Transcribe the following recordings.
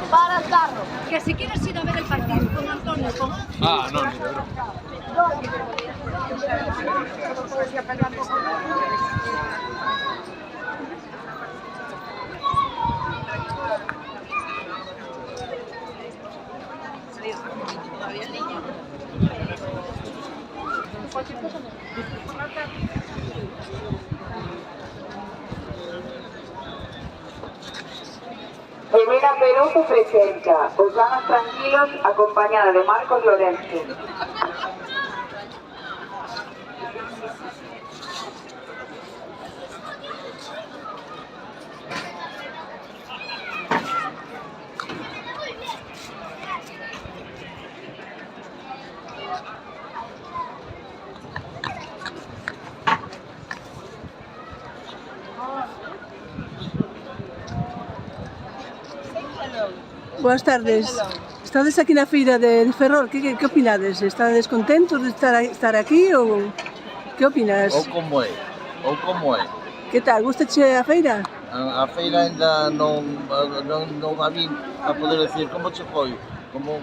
Para el carro. Que si quieres ir a ver el partido con Antonio, con... Ah, no, ni de broma. Gemela Peroso presenta Osanos Tranquilos, acompañada de Marcos Lorenzo. Boas tardes. Estades aquí na feira de Ferrol, que opinades? Estades contentos de estar aquí ou que opinas? Ou como é. Que tal, gustache a feira? A feira ainda non a vin a poder decir como che foi, como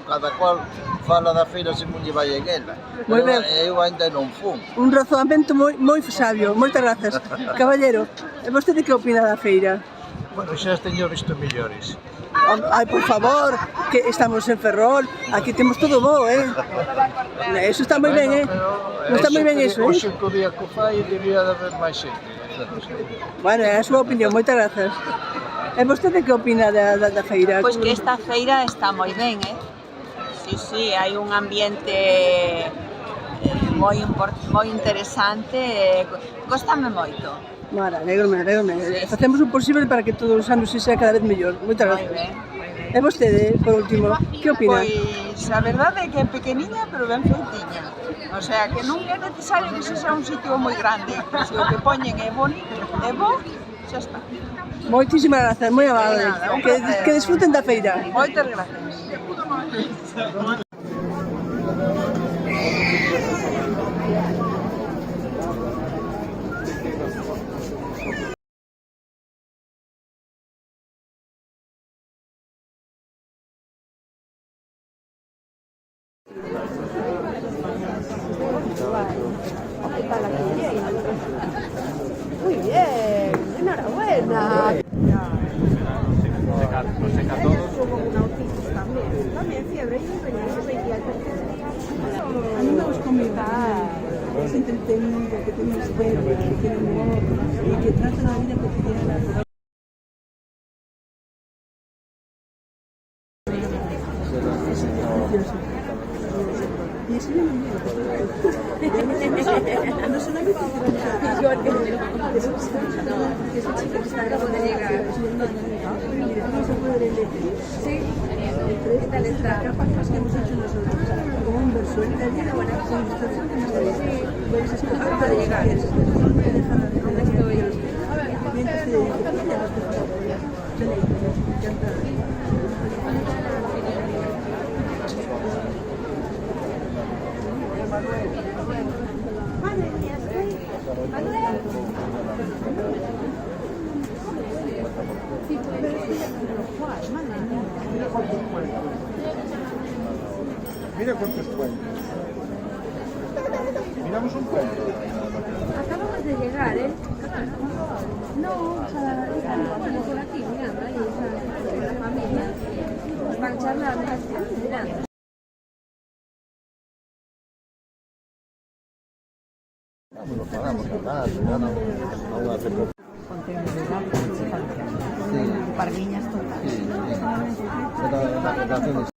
cada cual fala da feira se non lle vai en ela. Moi ben. Eu ainda non fun. Un razoamento moi sabio, moitas grazas. Caballero, e vostede que opina da feira? Bueno, xa as teño visto mellores. Ai, por favor, que estamos en Ferrol, aquí temos todo bo, Eso está moi ben, Non está moi ben eso, Hoxe co día que fai debía de haber máis xente. Bueno, é a súa opinión, moitas grazas. E vostede que opina da feira? Pois que esta feira está moi ben, Sí, hai un ambiente moi interesante, cóstame moito. Mara, alégrome. Facemos o posible para que todos os anos se sea cada vez mellor. Moitas grazas. E vostede, por último, que opina? Pois a verdade é que é pequeniña, pero ben feitiña. O sea, que non é necesario que se sea un sitio moi grande. Se o que poñen é bonito, é bo, xa está. Moitísimas grazas, moi amable. Que disfruten da feira. Moitas grazas. Muy bien, enhorabuena. Nos seca todo. Como un autista también fiebre y A mí me gusta comentar, es entretenido, que tiene historia, que tiene humor y que trata la vida cotidiana. Y eso yo no miro. No solamente esa chica que está acabando de llegar. No se puede elegir. Sí. ¿Qué tal está? Capas que hemos hecho nosotros. Como un verso. En realidad, buena conversación que hemos hecho. Pues es que acaba de llegar. Mira cuántos puentes. Miramos un puente. Acabamos de llegar, No, o sea, estamos por aquí, mirando ahí, la familia. Van charlando, mirando. Parviñas total. Era una relación